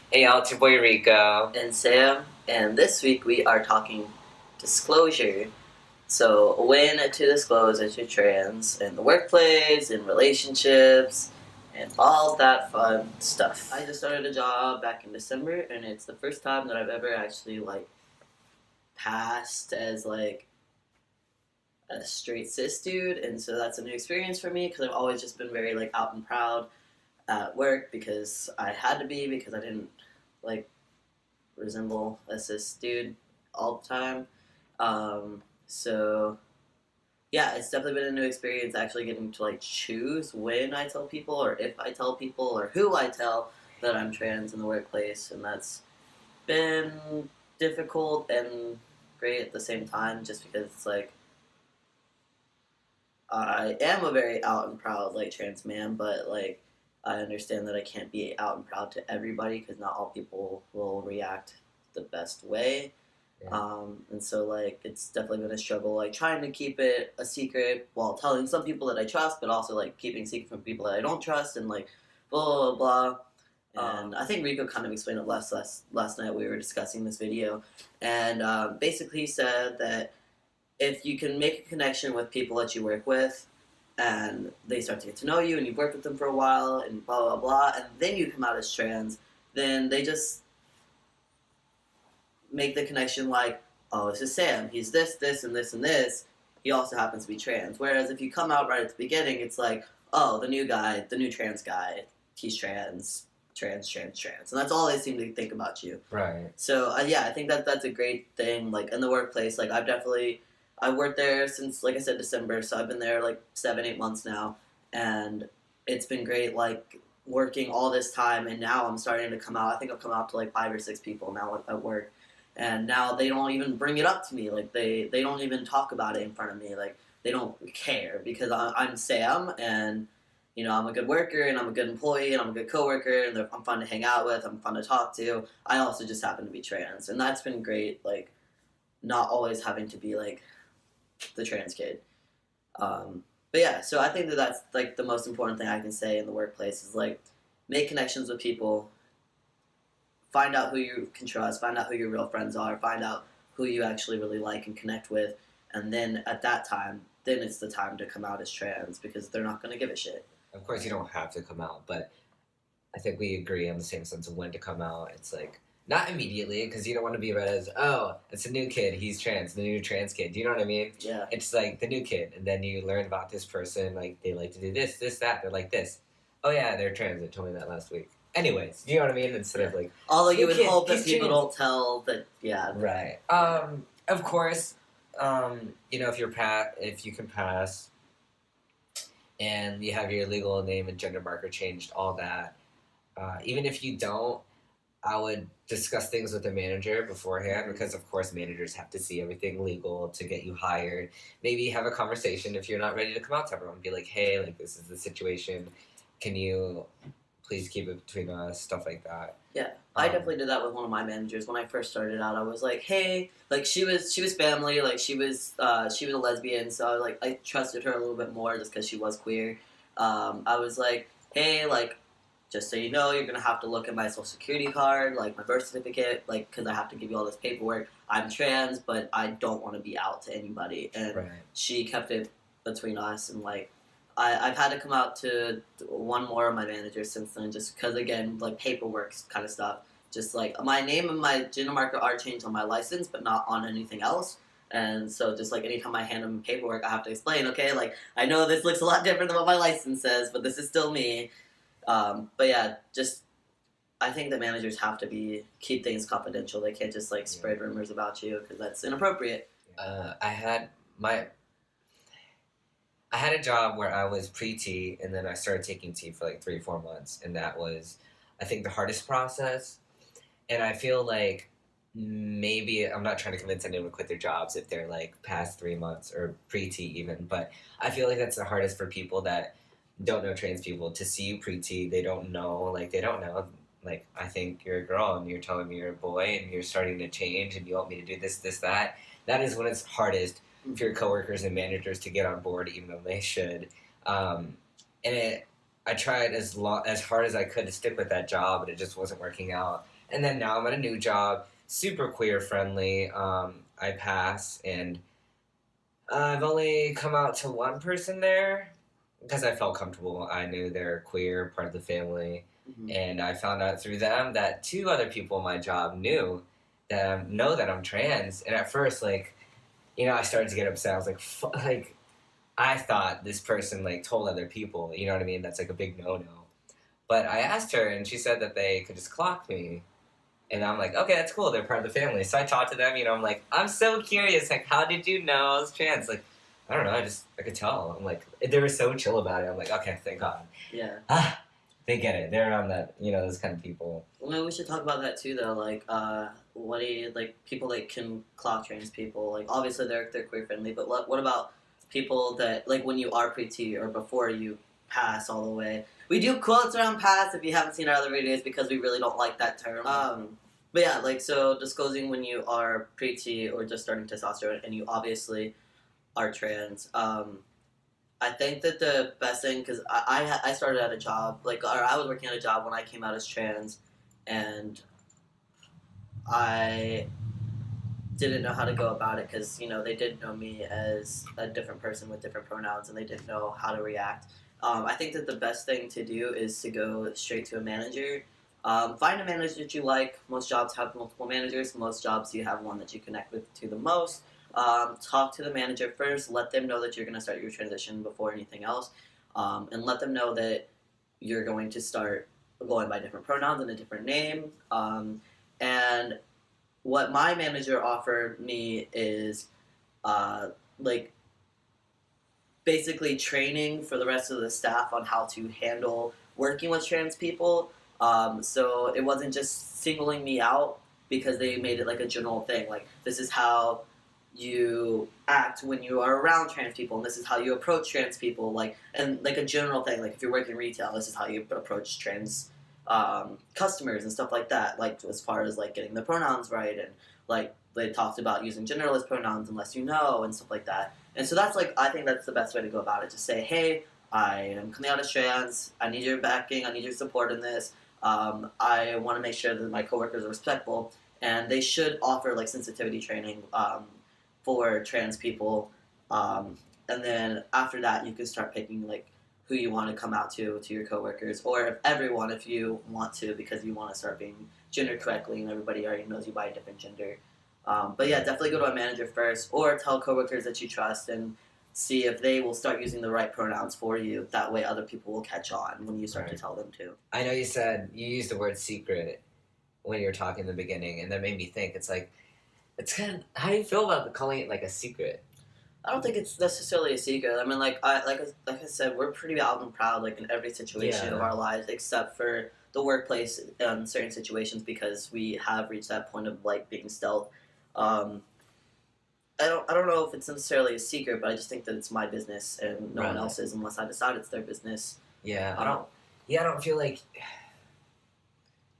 Hey y'all, it's your boy Rico. And Sam, and this week we are talking disclosure. So, when to disclose that you're trans in the workplace, in relationships, and all that fun stuff. I just started a job back in December, and it's the first time that I've ever actually passed as a straight cis dude, and so that's a new experience for me because I've always just been very out and proud at work because I had to be because I didn't like resemble a cis dude all the time. So yeah, it's definitely been a new experience actually getting to choose when I tell people or if I tell people or who I tell that I'm trans in the workplace, and that's been difficult and great at the same time just because it's I am a very out and proud trans man, but I understand that I can't be out and proud to everybody because not all people will react the best way. Yeah. And so it's definitely been a struggle trying to keep it a secret while telling some people that I trust, but also keeping secret from people that I don't trust, and blah blah blah. And I think Rico kind of explained it last night. We were discussing this video, and basically he said that if you can make a connection with people that you work with and they start to get to know you and you've worked with them for a while and blah blah blah, and then you come out as trans, then they just make the connection oh, this is Sam, he's this and this and this, he also happens to be trans. Whereas if you come out right at the beginning, it's oh, the new guy, the new trans guy, he's trans, and that's all they seem to think about you. Right. So yeah, I think that that's a great thing. In the workplace, I've worked there since, like I said, December, so I've been there 7-8 months now, and it's been great. Working all this time, and now I'm starting to come out. I think I've come out to 5 or 6 people now at work, and now they don't even bring it up to me. They don't even talk about it in front of me. They don't care because I'm Sam, and I'm a good worker, and I'm a good employee, and I'm a good coworker, and I'm fun to hang out with. I'm fun to talk to. I also just happen to be trans, and that's been great. Not always having to be the trans kid. But yeah, so I think that that's the most important thing I can say in the workplace is make connections with people, find out who you can trust, find out who your real friends are, find out who you actually really like and connect with, and then at that time, then it's the time to come out as trans because they're not going to give a shit. Of course, you don't have to come out, but I think we agree on the same sense of when to come out. It's not immediately because you don't want to be read as, oh, it's a new kid, he's trans, the new trans kid. Do you know what I mean? Yeah. It's the new kid, and then you learn about this person, they like to do this, that, they're like this. Oh yeah, they're trans, they told me that last week. Anyways, you know what I mean? Instead of although you would hope that he's people trans. don't tell that, yeah. Right. Of course, if if you can pass and you have your legal name and gender marker changed, all that. Even if you don't, I would discuss things with the manager beforehand because, of course, managers have to see everything legal to get you hired. Maybe have a conversation if you're not ready to come out to everyone. Be like, hey, this is the situation. Can you please keep it between us? Stuff like that. Yeah, I definitely did that with one of my managers when I first started out. I was like, hey, she was family, she was a lesbian, so I trusted her a little bit more just because she was queer. I was like, hey, just so you know, you're gonna have to look at my social security card, my birth certificate, because I have to give you all this paperwork. I'm trans, but I don't want to be out to anybody, and Right. she kept it between us, and I've had to come out to one more of my managers since then, just because again, paperwork kind of stuff. Just my name and my gender marker are changed on my license, but not on anything else. And so just anytime I hand them paperwork, I have to explain. Okay, I know this looks a lot different than what my license says, but this is still me. But yeah, just I think the managers have to keep things confidential. They can't just spread rumors about you because that's inappropriate. I had a job where I was pre-T, and then I started taking T for 3-4 months, and that was, I think, the hardest process. And I feel maybe I'm not trying to convince anyone to quit their jobs if they're past 3 months or pre-T even, but I feel that's the hardest for people that don't know trans people to see you pre-T. They don't know, they don't know. I think you're a girl and you're telling me you're a boy and you're starting to change and you want me to do this, that. That is when it's hardest for your coworkers and managers to get on board, even though they should. I tried as hard as I could to stick with that job, but it just wasn't working out. And then now I'm at a new job, super queer friendly. I pass, and I've only come out to one person there because I felt comfortable. I knew they're queer, part of the family, Mm-hmm. and I found out through them that two other people in my job knew that know that I'm trans. And at first, like, I started to get upset. I was like, like, I thought this person like told other people. You know what I mean? That's like a big no no. But I asked her, and she said that they could just clock me. And I'm like, okay, that's cool. They're part of the family. So I talked to them. I'm like, I'm so curious. Like, how did you know I was trans? Like, I don't know. I could tell. I'm like, they were so chill about it. I'm like, okay, thank God. Yeah. They get it. They're around that, those kind of people. Well, we should talk about that too, though. Like, what do you like? People that can clock trans people. Like, obviously they're queer friendly, but what about people that like when you are pre-T or before you pass all the way? We do quotes around pass if you haven't seen our other videos because we really don't like that term. But yeah, like so disclosing when you are pre-T or just starting testosterone and you obviously are trans. I think that the best thing, because I started at a job, like, or I was working at a job when I came out as trans, and I didn't know how to go about it because, they did know me as a different person with different pronouns and they didn't know how to react. I think that the best thing to do is to go straight to a manager. Find a manager that you like. Most jobs have multiple managers. Most jobs you have one that you connect with to the most. Talk to the manager first. Let them know that you're going to start your transition before anything else. And let them know that you're going to start going by different pronouns and a different name. And what my manager offered me is like basically training for the rest of the staff on how to handle working with trans people. So it wasn't just singling me out because they made it like a general thing. Like, this is how you act when you are around trans people, and this is how you approach trans people. Like, and like a general thing. Like, if you're working retail, this is how you approach trans customers and stuff like that. Like, as far as like getting the pronouns right, and like they talked about using genderless pronouns unless you know and stuff like that. And so that's like, I think that's the best way to go about it. Just say, hey, I am coming out as trans. I need your backing. I need your support in this. I want to make sure that my coworkers are respectful, and they should offer like sensitivity training for trans people. And then after that, you can start picking like who you want to come out to your coworkers, or if everyone, if you want to, because you want to start being gender correctly, and everybody already knows you by a different gender. But yeah, definitely go to a manager first, or tell coworkers that you trust, and see if they will start using the right pronouns for you. That way, other people will catch on when you start to tell them to. I know you said you used the word secret when you were talking in the beginning, and that made me think. It's like, it's kind of, how do you feel about calling it like a secret? I don't think it's necessarily a secret. I mean, like I said, we're pretty out and proud, like in every situation of our lives, except for the workplace in certain situations, because we have reached that point of like being stealth. Um, I don't know if it's necessarily a secret, but I just think that it's my business and no one else's unless I decide it's their business. Yeah, I don't feel like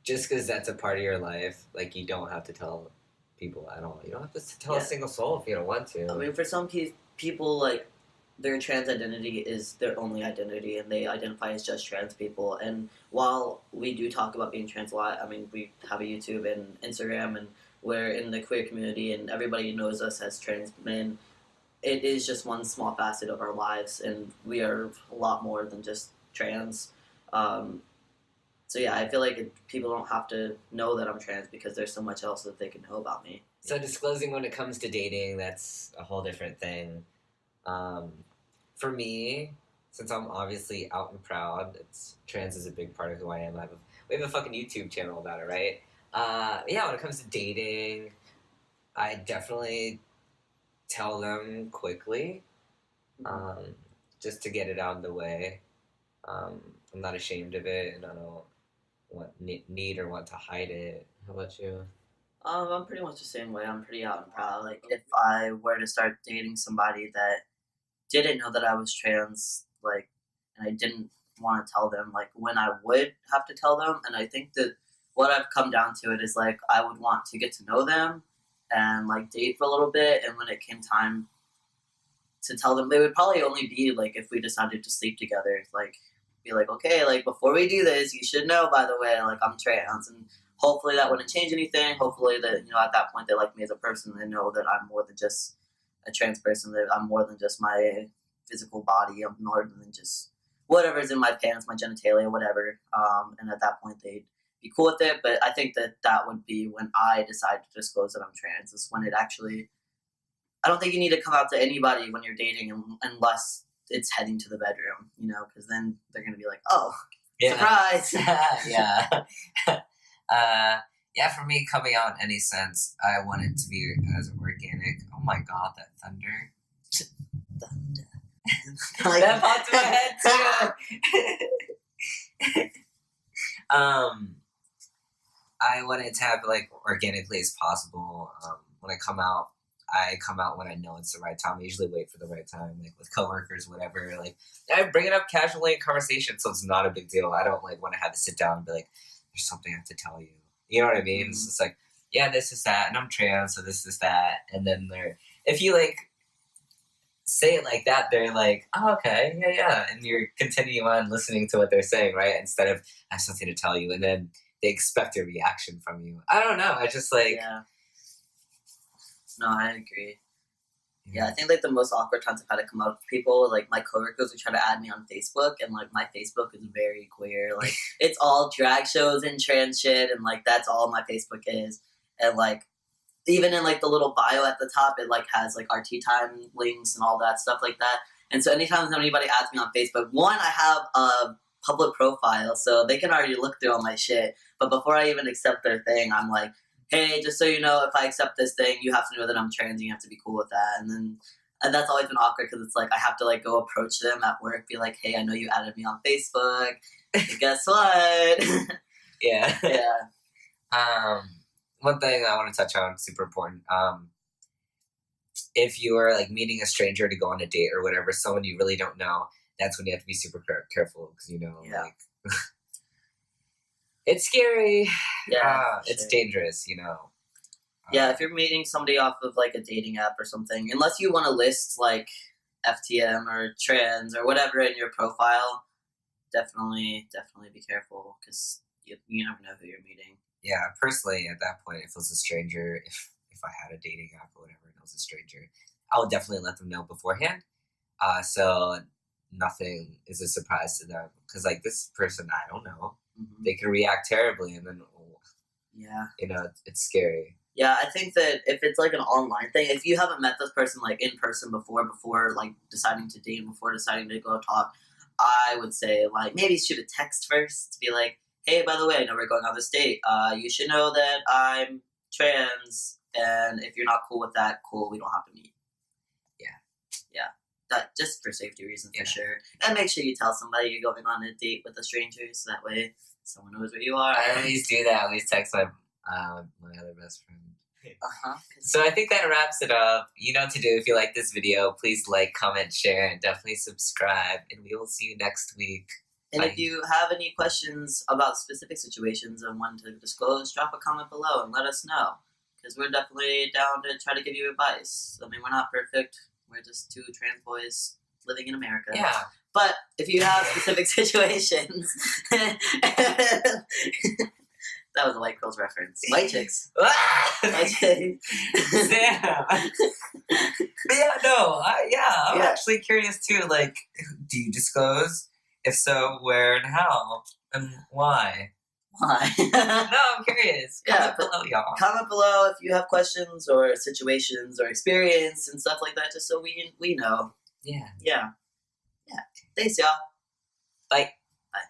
just because that's a part of your life, like you don't have to tell people at all. You don't have to tell a single soul if you don't want to. I mean, for some people, like, their trans identity is their only identity, and they identify as just trans people. And while we do talk about being trans a lot, I mean, we have a YouTube and Instagram, and we're in the queer community, and everybody knows us as trans men. It is just one small facet of our lives, and we are a lot more than just trans. So yeah, I feel like people don't have to know that I'm trans because there's so much else that they can know about me. So disclosing when it comes to dating, that's a whole different thing. For me, since I'm obviously out and proud, trans is a big part of who I am. We have a fucking YouTube channel about it, right? Yeah, when it comes to dating, I definitely tell them quickly, just to get it out of the way. I'm not ashamed of it, and I don't need or want to hide it. How about you? I'm pretty much the same way. I'm pretty out and proud. Like, if I were to start dating somebody that didn't know that I was trans, like, and I didn't want to tell them, like, when I would have to tell them, and I think that what I've come down to it is, like, I would want to get to know them and, like, date for a little bit, and when it came time to tell them, they would probably only be, like, if we decided to sleep together, like, be like, okay, like, before we do this, you should know, by the way, like, I'm trans, and hopefully that wouldn't change anything. Hopefully that, at that point they like me as a person. They know that I'm more than just a trans person, that I'm more than just my physical body. I'm more than just whatever's in my pants, my genitalia, whatever. And at that point they'd be cool with it. But I think that would be when I decide to disclose that I'm trans, is when it actually, I don't think you need to come out to anybody when you're dating unless it's heading to the bedroom, because then they're going to be like, oh, surprise. Yeah. Yeah, for me, coming out in any sense, I want it to be as organic. Oh my god, that thunder. Thunder. That popped in my head too. I want it to have like organically as possible. When I come out when I know it's the right time. I usually wait for the right time, like with coworkers, whatever. Like I bring it up casually in conversation, so it's not a big deal. I don't like want to have to sit down and be like, "There's something I have to tell you." You know what I mean? Mm-hmm. It's just like, yeah, this is that, and I'm trans, so this is that, and then if you like say it like that, they're like, oh, okay, yeah, and you're continuing on listening to what they're saying, right? Instead of I have something to tell you, and then they expect a reaction from you. I don't know. I just like. Yeah. No, I agree. Yeah, I think like the most awkward times I've had to come out with people, like my coworkers who try to add me on Facebook, and like my Facebook is very queer. Like it's all drag shows and trans shit, and like that's all my Facebook is. And like even in like the little bio at the top, it like has like our tea time links and all that stuff like that. And so anytime anybody adds me on Facebook, one, I have a public profile, so they can already look through all my shit. But before I even accept their thing, I'm like, hey, just so you know, if I accept this thing, you have to know that I'm trans and you have to be cool with that. And that's always been awkward because it's like I have to like go approach them at work, be like, hey, I know you added me on Facebook. Guess what? Yeah. Yeah. One thing I want to touch on, super important. If you are like meeting a stranger to go on a date or whatever, someone you really don't know, that's when you have to be super careful because like it's scary. Yeah, it's sure. dangerous, Yeah, if you're meeting somebody off of like a dating app or something, unless you want to list like FTM or trans or whatever in your profile, definitely be careful because you never know who you're meeting. Yeah, personally, at that point, if it was a stranger, if I had a dating app or whatever, and it was a stranger, I would definitely let them know beforehand. So nothing is a surprise to them because like this person, I don't know. Mm-hmm. They can react terribly, and then it's scary. Yeah, I think that if it's like an online thing, if you haven't met this person like in person before like deciding to date, before deciding to go talk, I would say like maybe shoot a text first to be like, hey, by the way, I know we're going on this date. You should know that I'm trans, and if you're not cool with that, cool, we don't have to meet. Yeah. That just for safety reasons, for sure. And make sure you tell somebody you're going on a date with a stranger, so that way someone knows where you are. I always do that. I always text my other best friend. So I think that wraps it up. You know what to do. If you like this video, please like, comment, share, and definitely subscribe. And we will see you next week. And if you have any questions about specific situations and want to disclose, drop a comment below and let us know. Because we're definitely down to try to give you advice. I mean, we're not perfect. We're just two trans boys living in America. Yeah. But if you have specific situations... That was a White Girls reference. White chicks. White chicks. Damn. I'm actually curious too. Like, do you disclose? If so, where and how? And why? Why? No, I'm curious. Comment below, y'all. Comment below if you have questions or situations or experience and stuff like that, just so we know. Yeah. Thanks, y'all. Bye. Bye.